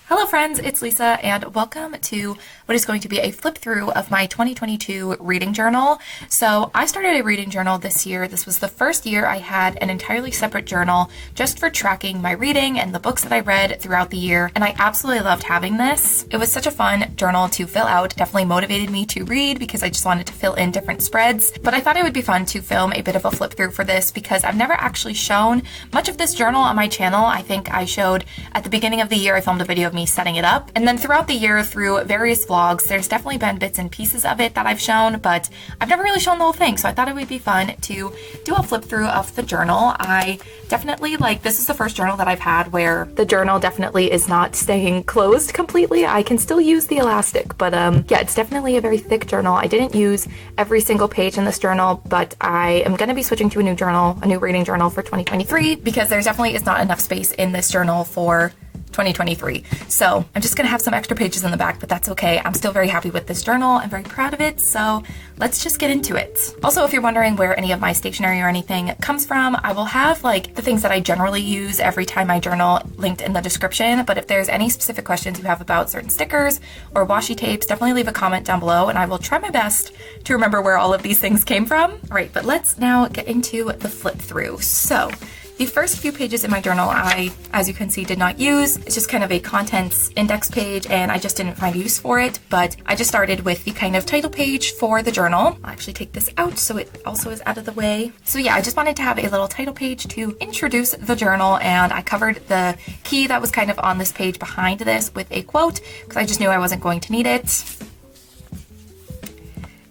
Hello friends, it's Lisa and welcome to what is going to be a flip through of my 2022 reading journal. So I started a reading journal this year. This was the first year I had an entirely separate journal just for tracking my reading and the books that I read throughout the year, and I absolutely loved having this. It was such a fun journal to fill out, definitely motivated me to read because I just wanted to fill in different spreads, but I thought it would be fun to film a bit of a flip through for this because I've never actually shown much of this journal on my channel. I think I showed at the beginning of the year, I filmed a video of me setting it up. And then throughout the year through various vlogs, there's definitely been bits and pieces of it that I've shown, but I've never really shown the whole thing. So I thought it would be fun to do a flip through of the journal. I definitely this is the first journal that I've had where the journal definitely is not staying closed completely. I can still use the elastic, but yeah, it's definitely a very thick journal. I didn't use every single page in this journal, but I am going to be switching to a new journal, a new reading journal for 2023, because there definitely is not enough space in this journal for 2023. So I'm just gonna have some extra pages in the back, but that's okay. I'm still very happy with this journal. I'm very proud of it. So let's just get into it. Also, if you're wondering where any of my stationery or anything comes from, I will have the things that I generally use every time I journal linked in the description. But if there's any specific questions you have about certain stickers or washi tapes, definitely leave a comment down below and I will try my best to remember where all of these things came from. All right, but let's now get into the flip through. So the first few pages in my journal I, as you can see, did not use. It's just kind of a contents index page and I just didn't find use for it, but I just started with the kind of title page for the journal. I'll actually take this out so it also is out of the way. So yeah, I just wanted to have a little title page to introduce the journal, and I covered the key that was kind of on this page behind this with a quote because I just knew I wasn't going to need it.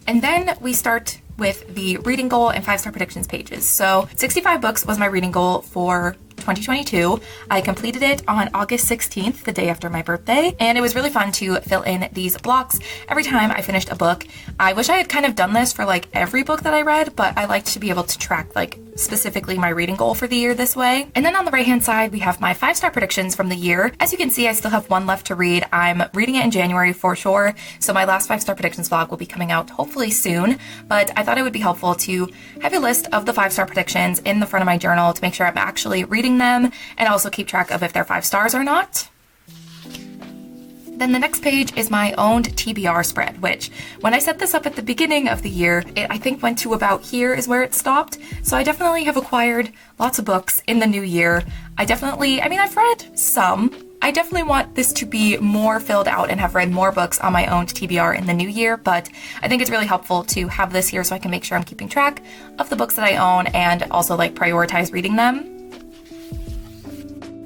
And then we start with the reading goal and 5-star predictions pages. So 65 books was my reading goal for 2022. I completed it on August 16th, the day after my birthday, and it was really fun to fill in these blocks every time I finished a book. I wish I had kind of done this for every book that I read, but I liked to be able to track specifically my reading goal for the year this way. And then on the right hand side, we have my 5-star predictions from the year. As you can see, I still have one left to read. I'm reading it in January for sure, so my last 5-star predictions vlog will be coming out hopefully soon, but I thought it would be helpful to have a list of the 5-star predictions in the front of my journal to make sure I'm actually reading them and also keep track of if they're 5 stars or not. Then the next page is my owned TBR spread, which when I set this up at the beginning of the year, it I think went to about here is where it stopped. So I definitely have acquired lots of books in the new year. I've read some. I definitely want this to be more filled out and have read more books on my owned TBR in the new year, but I think it's really helpful to have this here so I can make sure I'm keeping track of the books that I own and also prioritize reading them.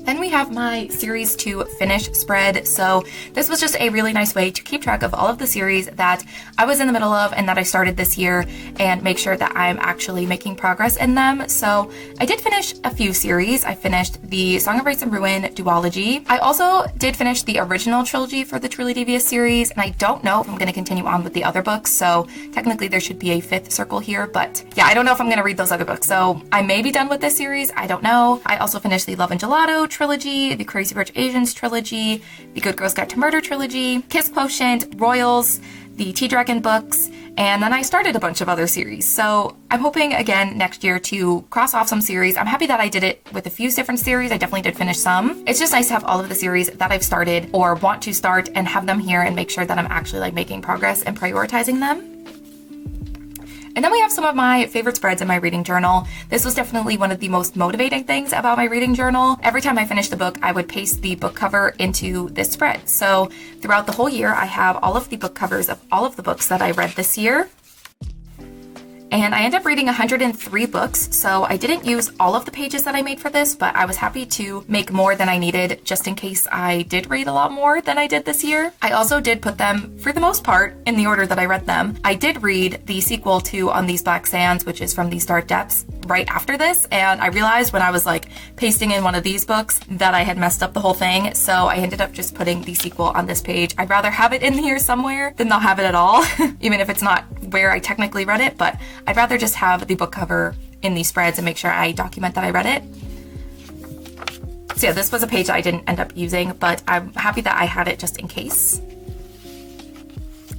Then we have my series to finish spread. So this was just a really nice way to keep track of all of the series that I was in the middle of and that I started this year and make sure that I'm actually making progress in them. So I did finish a few series. I finished the Song of Ice and Ruin duology. I also did finish the original trilogy for the Truly Devious series, and I don't know if I'm going to continue on with the other books. So technically there should be a 5th circle here, but yeah, I don't know if I'm going to read those other books. So I may be done with this series. I don't know. I also finished the Love and Gelato trilogy, the Crazy Rich Asians trilogy, the Good Girls Guide to Murder trilogy, Kiss Quotient, Royals, the Tea Dragon books, and then I started a bunch of other series. So I'm hoping again next year to cross off some series. I'm happy that I did it with a few different series. I definitely did finish some. It's just nice to have all of the series that I've started or want to start and have them here and make sure that I'm actually making progress and prioritizing them. And then we have some of my favorite spreads in my reading journal. This was definitely one of the most motivating things about my reading journal. Every time I finished a book, I would paste the book cover into this spread. So throughout the whole year, I have all of the book covers of all of the books that I read this year. And I ended up reading 103 books, so I didn't use all of the pages that I made for this, but I was happy to make more than I needed just in case I did read a lot more than I did this year. I also did put them, for the most part, in the order that I read them. I did read the sequel to On These Black Sands, which is From These Dark Depths, right after this, and I realized when I was pasting in one of these books that I had messed up the whole thing, so I ended up just putting the sequel on this page. I'd rather have it in here somewhere than not have it at all, even if it's not where I technically read it, but I'd rather just have the book cover in these spreads and make sure I document that I read it. So yeah, this was a page that I didn't end up using, but I'm happy that I had it just in case.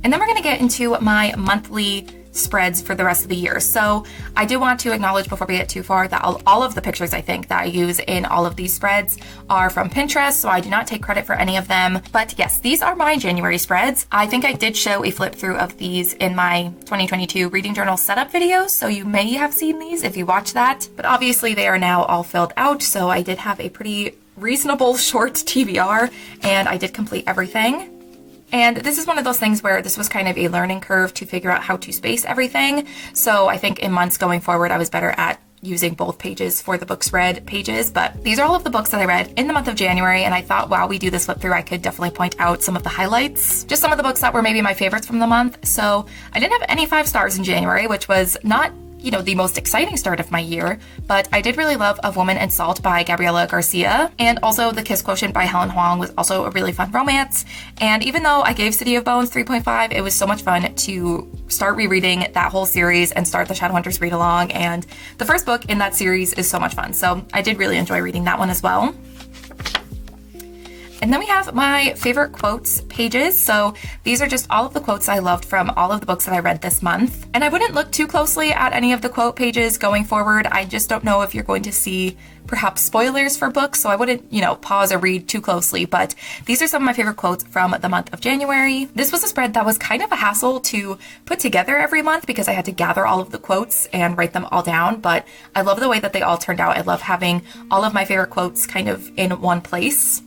And then we're gonna get into my monthly spreads for the rest of the year. So I do want to acknowledge before we get too far that all of the pictures I think that I use in all of these spreads are from Pinterest, so I do not take credit for any of them. But yes, these are my January spreads. I think I did show a flip through of these in my 2022 reading journal setup video, so you may have seen these if you watch that. But obviously they are now all filled out, so I did have a pretty reasonable short TBR, and I did complete everything. And this is one of those things where this was kind of a learning curve to figure out how to space everything. So I think in months going forward, I was better at using both pages for the books read pages. But these are all of the books that I read in the month of January. And I thought while we do this flip through, I could definitely point out some of the highlights, just some of the books that were maybe my favorites from the month. So I didn't have any 5 stars in January, which was not, you know, the most exciting start of my year, but I did really love Of Woman and Salt by Gabriela Garcia, and also The Kiss Quotient by Helen Huang was also a really fun romance. And even though I gave City of Bones 3.5, it was so much fun to start rereading that whole series and start the Shadowhunters read along, and the first book in that series is so much fun, so I did really enjoy reading that one as well. And then we have my favorite quotes pages. So these are just all of the quotes I loved from all of the books that I read this month. And I wouldn't look too closely at any of the quote pages going forward. I just don't know if you're going to see perhaps spoilers for books, so I wouldn't, you know, pause or read too closely. But these are some of my favorite quotes from the month of January. This was a spread that was kind of a hassle to put together every month because I had to gather all of the quotes and write them all down, but I love the way that they all turned out. I love having all of my favorite quotes kind of in one place.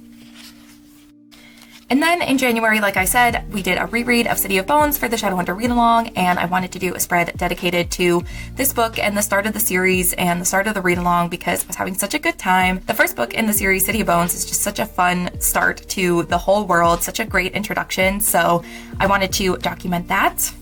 And then in January, like I said, we did a reread of City of Bones for the Shadowhunter read-along, and I wanted to do a spread dedicated to this book and the start of the series and the start of the read-along because I was having such a good time. The first book in the series, City of Bones, is just such a fun start to the whole world, such a great introduction, so I wanted to document that.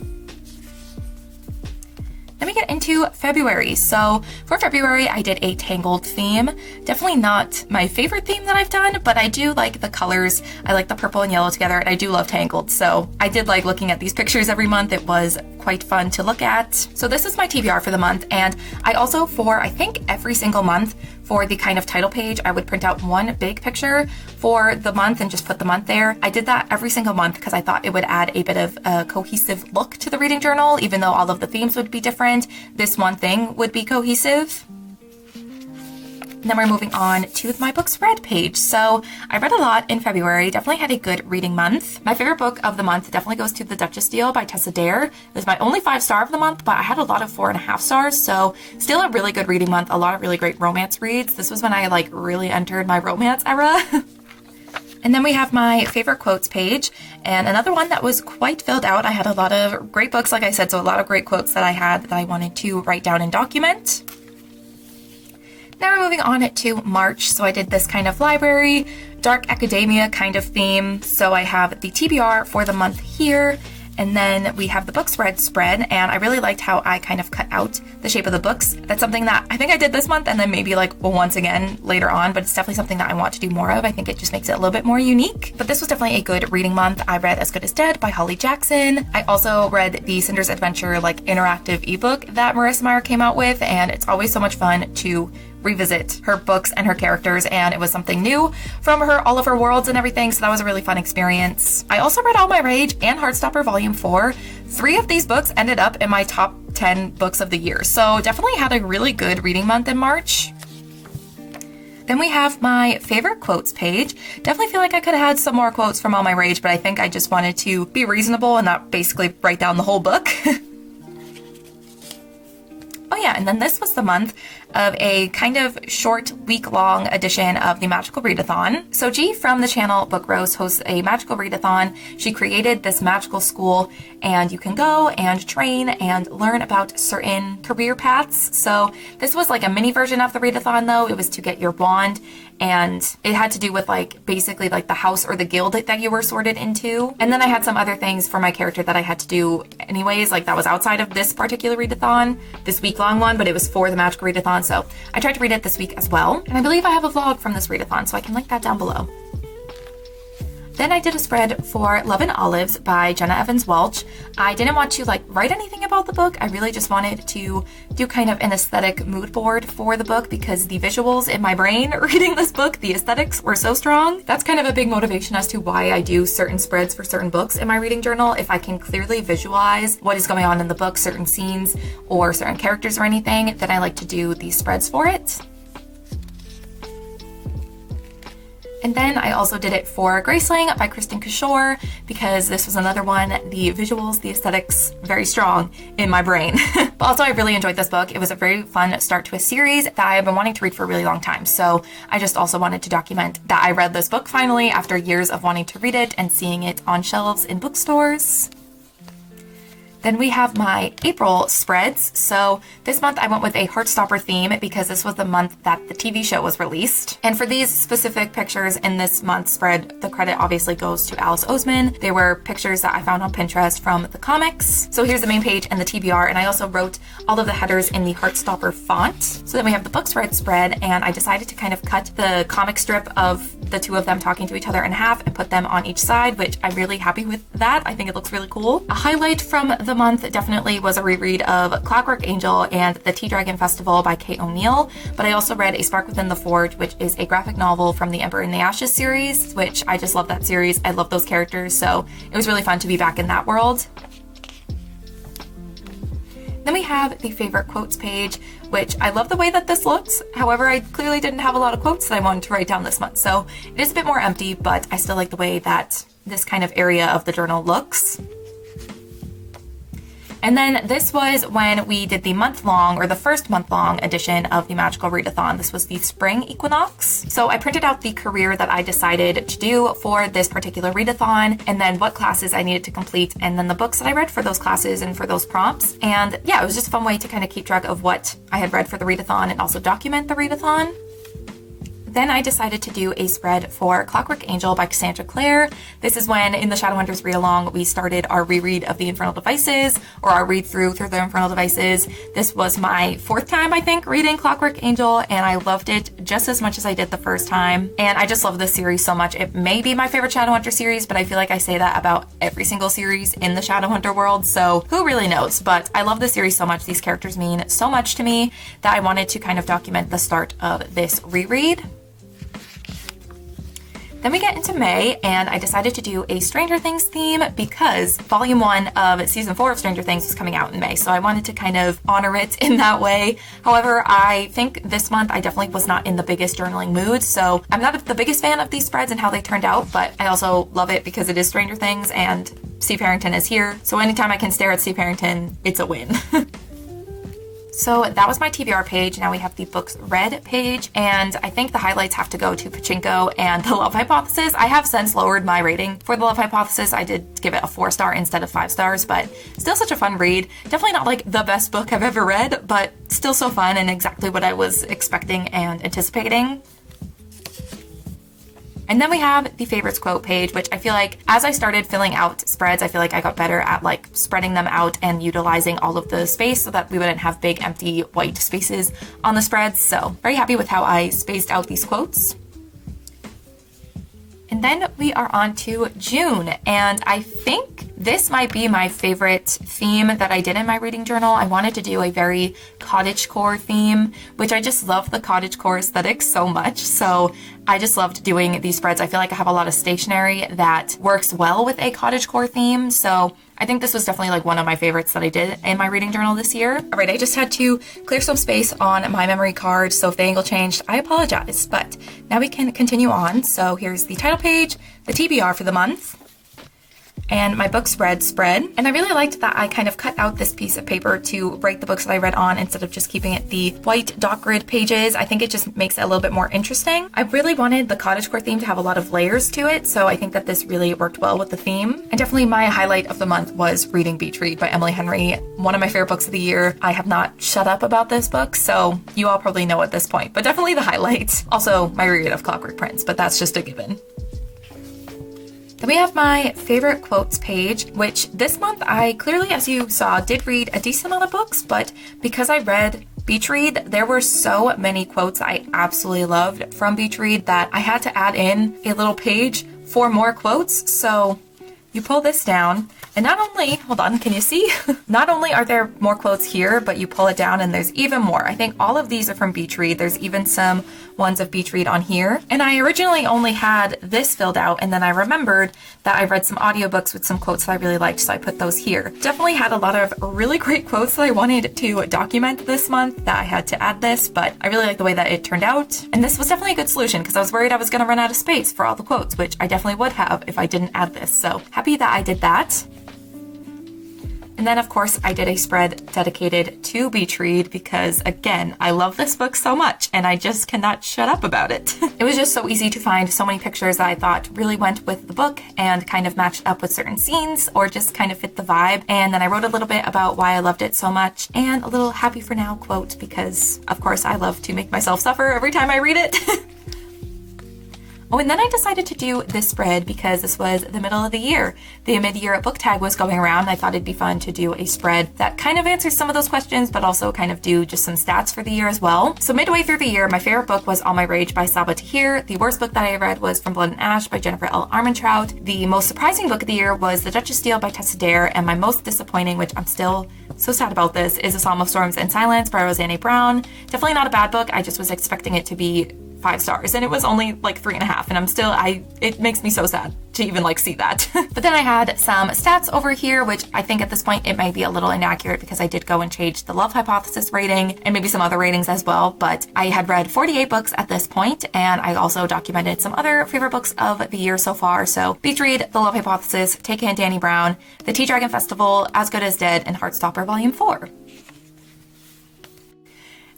Then we get into February. So for February, I did a Tangled theme. Definitely not my favorite theme that I've done, but I do like the colors. I like the purple and yellow together, and I do love Tangled. So I did like looking at these pictures every month. It was quite fun to look at. So this is my TBR for the month, and I also, for I think every single month, for the kind of title page, I would print out one big picture for the month and just put the month there. I did that every single month because I thought it would add a bit of a cohesive look to the reading journal. Even though all of the themes would be different, this one thing would be cohesive. And then we're moving on to my books read page. So I read a lot in February, definitely had a good reading month. My favorite book of the month definitely goes to The Duchess Deal by Tessa Dare. It was my only 5-star of the month, but I had a lot of 4.5 stars, so still a really good reading month, a lot of really great romance reads. This was when I like really entered my romance era. And then we have my favorite quotes page, and another one that was quite filled out. I had a lot of great books, like I said, so a lot of great quotes that I had that I wanted to write down and document. Now we're moving on to March, so I did this kind of library, dark academia kind of theme. So I have the TBR for the month here, and then we have the books read spread, and I really liked how I kind of cut out the shape of the books. That's something that I think I did this month, and then maybe like once again later on, but it's definitely something that I want to do more of. I think it just makes it a little bit more unique. But this was definitely a good reading month. I read As Good as Dead by Holly Jackson. I also read the Cinder's Adventure like interactive ebook that Marissa Meyer came out with, and it's always so much fun to revisit her books and her characters, and it was something new from her, all of her worlds and everything, so that was a really fun experience. I also read All My Rage and Heartstopper Volume 4. 3 of these books ended up in my top 10 books of the year, so definitely had a really good reading month in March. Then we have my favorite quotes page. Definitely feel like I could have had some more quotes from All My Rage, but I think I just wanted to be reasonable and not basically write down the whole book. Oh yeah, and then this was the month of a kind of short week-long edition of the Magical Readathon. So G from the channel Book Rose hosts a Magical Readathon. She created this magical school, and you can go and train and learn about certain career paths. So this was like a mini version of the Readathon though. It was to get your wand, and it had to do with like basically like the house or the guild that you were sorted into. And then I had some other things for my character that I had to do anyways, like that was outside of this particular readathon, this week-long one, but it was for the Magical Readathon, so I tried to read it this week as well. And I believe I have a vlog from this readathon, so I can link that down below. Then I did a spread for Love and Olives by Jenna Evans Welch. I didn't want to write anything about the book. I really just wanted to do kind of an aesthetic mood board for the book because the visuals in my brain reading this book, the aesthetics were so strong. That's kind of a big motivation as to why I do certain spreads for certain books in my reading journal. If I can clearly visualize what is going on in the book, certain scenes or certain characters or anything, then I like to do these spreads for it. And then I also did it for Graceling by Kristin Cashore because this was another one, the visuals, the aesthetics, very strong in my brain. But also I really enjoyed this book. It was a very fun start to a series that I have been wanting to read for a really long time. So I just also wanted to document that I read this book finally after years of wanting to read it and seeing it on shelves in bookstores. Then we have my April spreads. So this month I went with a Heartstopper theme because this was the month that the TV show was released. And for these specific pictures in this month's spread, the credit obviously goes to Alice Oseman. They were pictures that I found on Pinterest from the comics. So here's the main page and the TBR, and I also wrote all of the headers in the Heartstopper font. So then we have the book spread, and I decided to kind of cut the comic strip of the two of them talking to each other in half and put them on each side, which I'm really happy with that. I think it looks really cool. A highlight from the month definitely was a reread of Clockwork Angel and the Tea Dragon Festival by Kate O'Neill, but I also read A Spark Within the Forge, which is a graphic novel from the Ember in the Ashes series, which I just love that series. I love those characters, so it was really fun to be back in that world. Then we have the favorite quotes page, which I love the way that this looks. However, I clearly didn't have a lot of quotes that I wanted to write down this month, so it is a bit more empty, but I still like the way that this kind of area of the journal looks. And then this was when we did the month-long, or the first month-long edition of the Magical Readathon. This was the spring equinox. So I printed out the career that I decided to do for this particular readathon, and then what classes I needed to complete, and then the books that I read for those classes and for those prompts. And yeah, it was just a fun way to kind of keep track of what I had read for the readathon and also document the readathon. Then I decided to do a spread for Clockwork Angel by Cassandra Clare. This is when, in the Shadowhunters read-along, we started our reread of the Infernal Devices, or our read-through through the Infernal Devices. This was my fourth time, I think, reading Clockwork Angel, and I loved it just as much as I did the first time. And I just love this series so much. It may be my favorite Shadowhunter series, but I feel like I say that about every single series in the Shadowhunter world, so who really knows? But I love this series so much. These characters mean so much to me that I wanted to kind of document the start of this reread. Then we get into May, and I decided to do a Stranger Things theme because Volume 1 of Season 4 of Stranger Things is coming out in May, so I wanted to kind of honor it in that way. However, I think this month I definitely was not in the biggest journaling mood, so I'm not the biggest fan of these spreads and how they turned out, but I also love it because it is Stranger Things and Steve Harrington is here, so anytime I can stare at Steve Harrington, it's a win. So that was my TBR page. Now we have the books read page, and I think the highlights have to go to Pachinko and The Love Hypothesis. I have since lowered my rating for The Love Hypothesis. I did give it a 4-star instead of 5 stars, but still such a fun read. Definitely not like the best book I've ever read, but still so fun and exactly what I was expecting and anticipating. And then we have the favorites quote page, which I feel like as I started filling out spreads, I feel like I got better at like spreading them out and utilizing all of the space so that we wouldn't have big empty white spaces on the spreads. So very happy with how I spaced out these quotes. And then we are on to June, and I think this might be my favorite theme that I did in my reading journal. I wanted to do a very cottagecore theme, which I just love the cottagecore aesthetic so much. So I just loved doing these spreads. I feel like I have a lot of stationery that works well with a cottagecore theme. So I think this was definitely like one of my favorites that I did in my reading journal this year. All right, I just had to clear some space on my memory card, so if the angle changed, I apologize. But now we can continue on. So here's the title page, the TBR for the month, and my book spread. And I really liked that I kind of cut out this piece of paper to write the books that I read on instead of just keeping it the white dot grid pages. I think it just makes it a little bit more interesting. I really wanted the cottagecore theme to have a lot of layers to it, so I think that this really worked well with the theme. And definitely my highlight of the month was reading Beach Read by Emily Henry, one of my favorite books of the year. I have not shut up about this book, so you all probably know at this point, but definitely the highlight. Also my reread of Clockwork Prince, but that's just a given. Then we have my favorite quotes page, which this month I clearly, as you saw, did read a decent amount of books, but because I read Beach Read, there were so many quotes I absolutely loved from Beach Read that I had to add in a little page 4 more quotes. So you pull this down, and not only, hold on, can you see? Not only are there more quotes here, but you pull it down and there's even more. I think all of these are from Beach Read. There's even some ones of Beach Read on here. And I originally only had this filled out, and then I remembered that I read some audiobooks with some quotes that I really liked, so I put those here. Definitely had a lot of really great quotes that I wanted to document this month that I had to add this, but I really like the way that it turned out. And this was definitely a good solution because I was worried I was gonna run out of space for all the quotes, which I definitely would have if I didn't add this. So happy that I did that. And then of course I did a spread dedicated to Beach Read because again, I love this book so much and I just cannot shut up about it. It was just so easy to find so many pictures that I thought really went with the book and kind of matched up with certain scenes or just kind of fit the vibe. And then I wrote a little bit about why I loved it so much and a little happy for now quote because of course I love to make myself suffer every time I read it. Oh, and then I decided to do this spread because this was the middle of the year. The mid-year book tag was going around. And I thought it'd be fun to do a spread that kind of answers some of those questions, but also kind of do just some stats for the year as well. So midway through the year, my favorite book was All My Rage by Sabaa Tahir. The worst book that I read was From Blood and Ash by Jennifer L. Armentrout. The most surprising book of the year was The Duchess Steele by Tessa Dare. And my most disappointing, which I'm still so sad about this, is A Psalm of Storms and Silence by Roseanne Brown. Definitely not a bad book. I just was expecting it to be 5 stars and it was only like 3.5, and I'm still, it makes me so sad to even like see that. But then I had some stats over here, which I think at this point it might be a little inaccurate because I did go and change the Love Hypothesis rating and maybe some other ratings as well, but I had read 48 books at this point, and I also documented some other favorite books of the year so far. So Beach Read, The Love Hypothesis, Take It, Dani Brown, The Tea Dragon Festival, As Good as Dead, and Heartstopper Volume 4.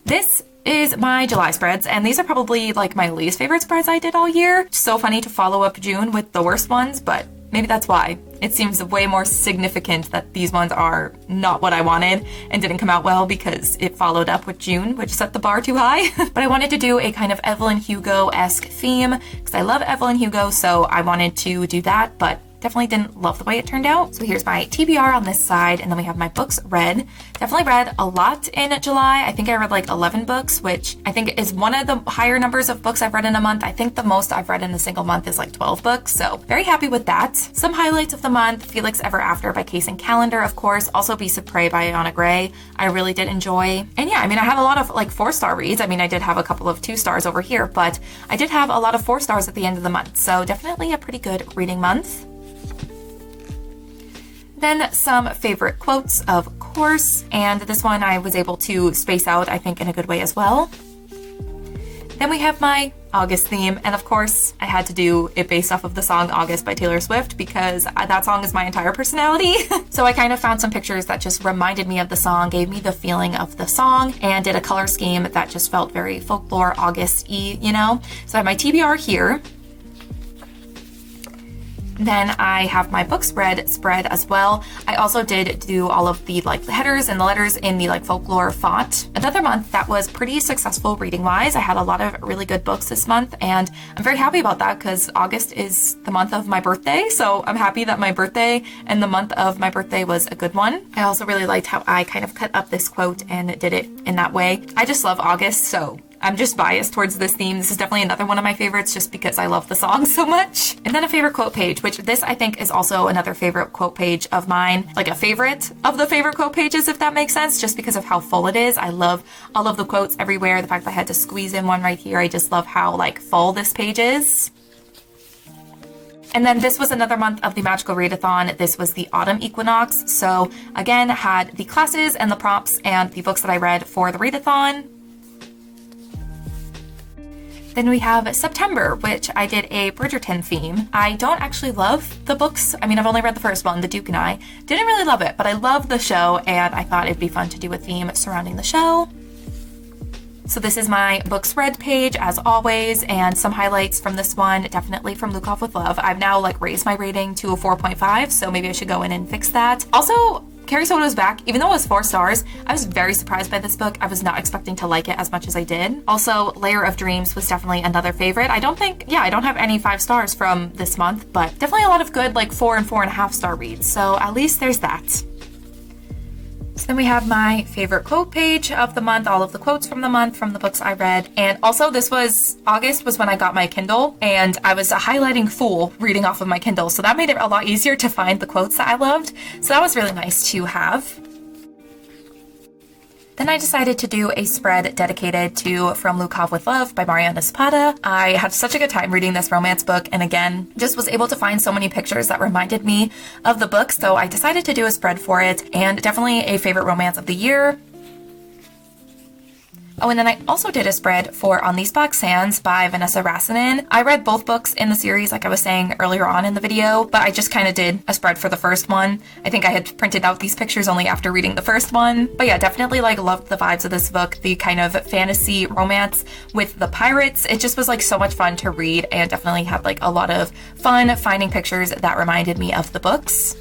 This is my July spreads, and these are probably like my least favorite spreads I did all year. So funny to follow up June with the worst ones, but maybe that's why. It seems way more significant that these ones are not what I wanted and didn't come out well because it followed up with June, which set the bar too high. But I wanted to do a kind of Evelyn Hugo-esque theme because I love Evelyn Hugo, so I wanted to do that, but definitely didn't love the way it turned out. So here's my TBR on this side, and then we have my books read. Definitely read a lot in July. I think I read like 11 books, which I think is one of the higher numbers of books I've read in a month. I think the most I've read in a single month is like 12 books, so very happy with that. Some highlights of the month: Felix Ever After by Case and Callender, of course. Also Beasts of Prey by Ayana Gray. I really did enjoy. And yeah, I mean, I have a lot of like 4-star reads. I mean, I did have a couple of 2 stars over here, but I did have a lot of 4 stars at the end of the month, so definitely a pretty good reading month. Then some favorite quotes, of course, and this one I was able to space out, I think, in a good way as well. Then we have my August theme, and of course, I had to do it based off of the song August by Taylor Swift because that song is my entire personality. So I kind of found some pictures that just reminded me of the song, gave me the feeling of the song, and did a color scheme that just felt very folklore August-y, you know? So I have my TBR here. Then I have my book spread as well. I also did do all of the like the headers and the letters in the like folklore font. Another month that was pretty successful reading wise. I had a lot of really good books this month, and I'm very happy about that because August is the month of my birthday. So I'm happy that my birthday and the month of my birthday was a good one. I also really liked how I kind of cut up this quote and did it in that way. I just love August, so I'm just biased towards this theme. This is definitely another one of my favorites just because I love the song so much. And then a favorite quote page, which this I think is also another favorite quote page of mine, like a favorite of the favorite quote pages, if that makes sense, just because of how full it is. I love all of the quotes everywhere. The fact that I had to squeeze in one right here. I just love how like full this page is. And then this was another month of the Magical Readathon. This was the autumn equinox. So again, had the classes and the prompts and the books that I read for the readathon. Then we have September, which I did a Bridgerton theme. I don't actually love the books. I mean, I've only read the first one, The Duke and I. Didn't really love it, but I love the show, and I thought it'd be fun to do a theme surrounding the show. So this is my books read page, as always, and some highlights from this one, definitely from Lukov with Love. I've now like raised my rating to a 4.5, so maybe I should go in and fix that. Also, Carrie Soto's back. Even though it was 4 stars, I was very surprised by this book. I was not expecting to like it as much as I did. Also, Layer of Dreams was definitely another favorite. I don't have any 5 stars from this month, but definitely a lot of good like 4 and 4.5 star reads. So at least there's that. So then we have my favorite quote page of the month, all of the quotes from the month from the books I read. And also August was when I got my Kindle, and I was a highlighting fool reading off of my Kindle. So that made it a lot easier to find the quotes that I loved. So that was really nice to have. Then I decided to do a spread dedicated to From Lukov with Love by Mariana Zapata. I had such a good time reading this romance book, and again, just was able to find so many pictures that reminded me of the book, so I decided to do a spread for it, and definitely a favorite romance of the year. Oh, and then I also did a spread for On These Black Sands by Vanessa Rasinen. I read both books in the series, like I was saying earlier on in the video, but I just kind of did a spread for the first one. I think I had printed out these pictures only after reading the first one. But yeah, definitely like loved the vibes of this book, the kind of fantasy romance with the pirates. It just was like so much fun to read, and definitely had like a lot of fun finding pictures that reminded me of the books.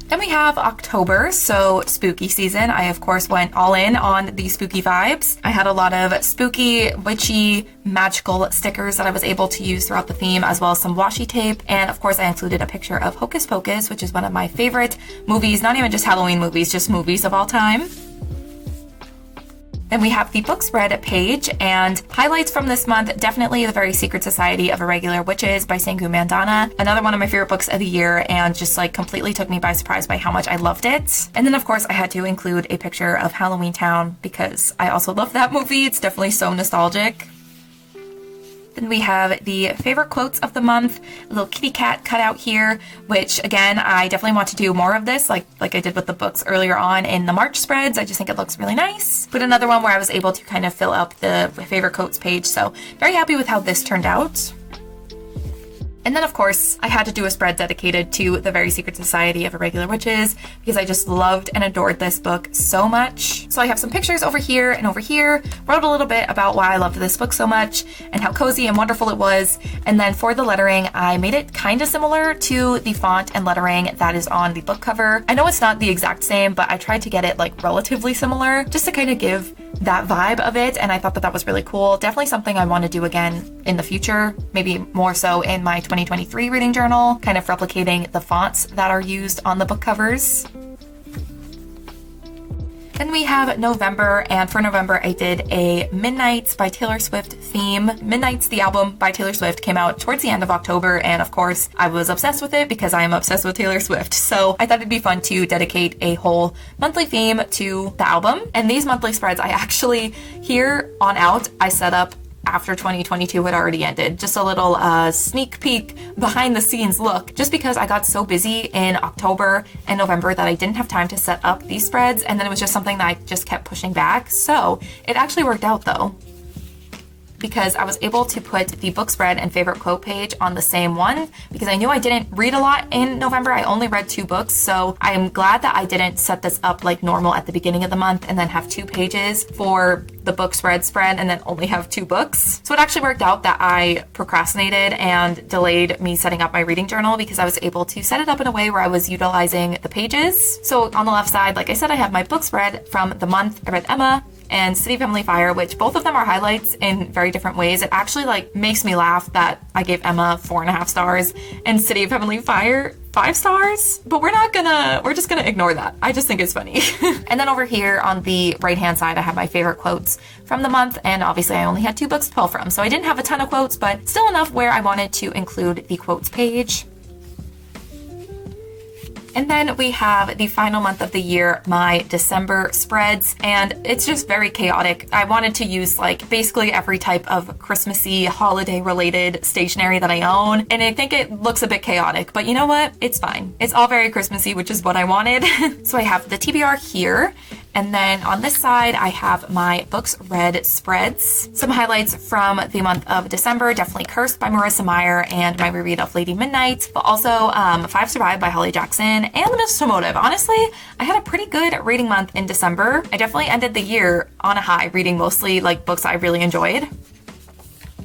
Then we have October, so spooky season. I, of course, went all in on the spooky vibes. I had a lot of spooky, witchy, magical stickers that I was able to use throughout the theme, as well as some washi tape. And, of course, I included a picture of Hocus Pocus, which is one of my favorite movies, not even just Halloween movies, just movies of all time. Then we have the book spread page, and highlights from this month, definitely The Very Secret Society of Irregular Witches by Sangu Mandana. Another one of my favorite books of the year, and just like completely took me by surprise by how much I loved it. And then of course I had to include a picture of Halloween Town because I also love that movie. It's definitely so nostalgic. Then we have the favorite quotes of the month, a little kitty cat cut out here, which again, I definitely want to do more of this, like I did with the books earlier on in the March spreads. I just think it looks really nice. But another one where I was able to kind of fill up the favorite quotes page, so very happy with how this turned out. And then, of course, I had to do a spread dedicated to The Very Secret Society of Irregular Witches because I just loved and adored this book so much. So I have some pictures over here and over here, wrote a little bit about why I loved this book so much and how cozy and wonderful it was. And then for the lettering, I made it kind of similar to the font and lettering that is on the book cover. I know it's not the exact same, but I tried to get it like relatively similar just to kind of give that vibe of it, and I thought that that was really cool. Definitely something I want to do again in the future, maybe more so in my 2023 reading journal, kind of replicating the fonts that are used on the book covers. Then we have November, and for November I did a Midnights by Taylor Swift theme. Midnights, the album by Taylor Swift, came out towards the end of October, and of course I was obsessed with it because I am obsessed with Taylor Swift. So I thought it'd be fun to dedicate a whole monthly theme to the album. And these monthly spreads I actually, here on out, I set up after 2022 had already ended. Just a little sneak peek behind the scenes look, just because I got so busy in October and November that I didn't have time to set up these spreads, and then it was just something that I just kept pushing back. So it actually worked out though, because I was able to put the book spread and favorite quote page on the same one because I knew I didn't read a lot in November. I only read 2 books, so I am glad that I didn't set this up like normal at the beginning of the month and then have 2 pages for the book spread and then only have 2 books. So it actually worked out that I procrastinated and delayed me setting up my reading journal because I was able to set it up in a way where I was utilizing the pages. So on the left side, like I said, I have my book spread from the month. I read Emma and City of Heavenly Fire, which both of them are highlights in very different ways. It actually like makes me laugh that I gave Emma 4.5 stars and City of Heavenly Fire 5 stars, but we're just gonna ignore that. I just think it's funny. And then over here on the right hand side, I have my favorite quotes from the month, and obviously I only had 2 books to pull from, so I didn't have a ton of quotes, but still enough where I wanted to include the quotes page. And then we have the final month of the year, my December spreads, and it's just very chaotic. I wanted to use like basically every type of Christmassy, holiday related stationery that I own, and I think it looks a bit chaotic, but you know what? It's fine. It's all very Christmassy, which is what I wanted. So I have the TBR here, and then on this side, I have my books read spreads. Some highlights from the month of December, definitely Cursed by Marissa Meyer and my reread of Lady Midnight, but also 5 Survive by Holly Jackson and The Mistress Motive. Honestly, I had a pretty good reading month in December. I definitely ended the year on a high, reading mostly like books I really enjoyed.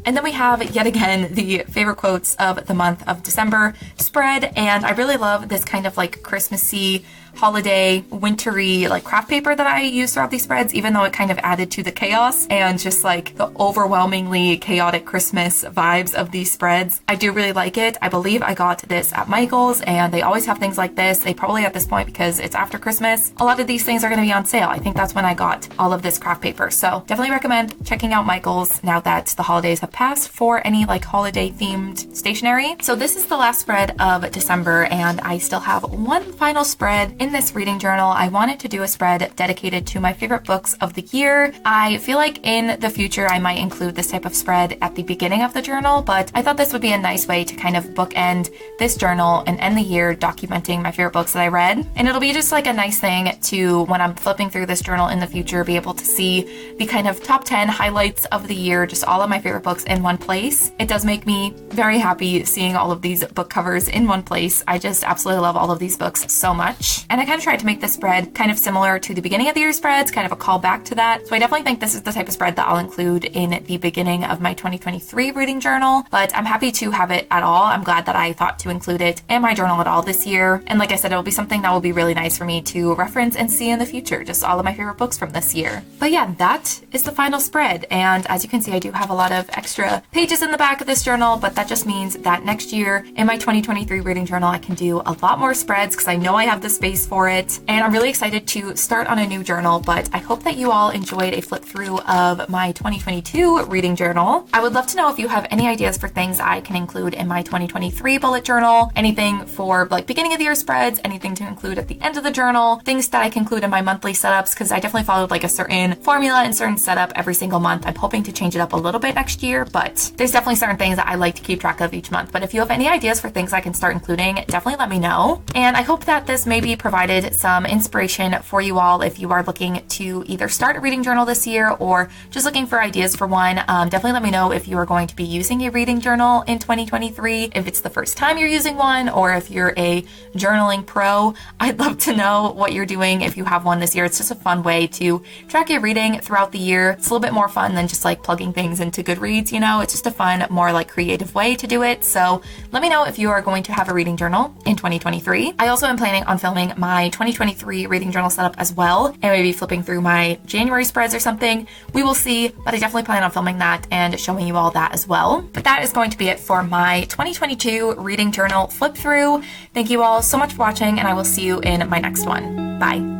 And then we have, yet again, the favorite quotes of the month of December spread, and I really love this kind of like Christmassy, holiday, wintry, like craft paper that I use throughout these spreads, even though it kind of added to the chaos and just like the overwhelmingly chaotic Christmas vibes of these spreads. I do really like it. I believe I got this at Michael's, and they always have things like this. They probably at this point, because it's after Christmas, a lot of these things are going to be on sale. I think that's when I got all of this craft paper. So definitely recommend checking out Michael's now that the holidays have passed for any like holiday themed stationery. So this is the last spread of December, and I still have one final spread in this reading journal. I wanted to do a spread dedicated to my favorite books of the year. I feel like in the future I might include this type of spread at the beginning of the journal, but I thought this would be a nice way to kind of bookend this journal and end the year documenting my favorite books that I read. And it'll be just like a nice thing to, when I'm flipping through this journal in the future, be able to see the kind of top 10 highlights of the year, just all of my favorite books in one place. It does make me very happy seeing all of these book covers in one place. I just absolutely love all of these books so much. And I kind of tried to make this spread kind of similar to the beginning of the year spreads, kind of a callback to that. So I definitely think this is the type of spread that I'll include in the beginning of my 2023 reading journal, but I'm happy to have it at all. I'm glad that I thought to include it in my journal at all this year. And like I said, it'll be something that will be really nice for me to reference and see in the future, just all of my favorite books from this year. But yeah, that is the final spread. And as you can see, I do have a lot of extra pages in the back of this journal, but that just means that next year in my 2023 reading journal, I can do a lot more spreads because I know I have the space for it. And I'm really excited to start on a new journal, but I hope that you all enjoyed a flip through of my 2022 reading journal. I would love to know if you have any ideas for things I can include in my 2023 bullet journal, anything for like beginning of the year spreads, anything to include at the end of the journal, things that I can include in my monthly setups, because I definitely followed like a certain formula and certain setup every single month. I'm hoping to change it up a little bit next year, but there's definitely certain things that I like to keep track of each month. But if you have any ideas for things I can start including, definitely let me know. And I hope that this maybe provided some inspiration for you all if you are looking to either start a reading journal this year or just looking for ideas for one. Definitely let me know if you are going to be using a reading journal in 2023, if it's the first time you're using one, or if you're a journaling pro. I'd love to know what you're doing if you have one this year. It's just a fun way to track your reading throughout the year. It's a little bit more fun than just like plugging things into Goodreads, you know? It's just a fun, more like creative way to do it. So let me know if you are going to have a reading journal in 2023. I also am planning on filming my 2023 reading journal setup as well, and maybe flipping through my January spreads or something. We will see, but I definitely plan on filming that and showing you all that as well. But that is going to be it for my 2022 reading journal flip through. Thank you all so much for watching, and I will see you in my next one. Bye.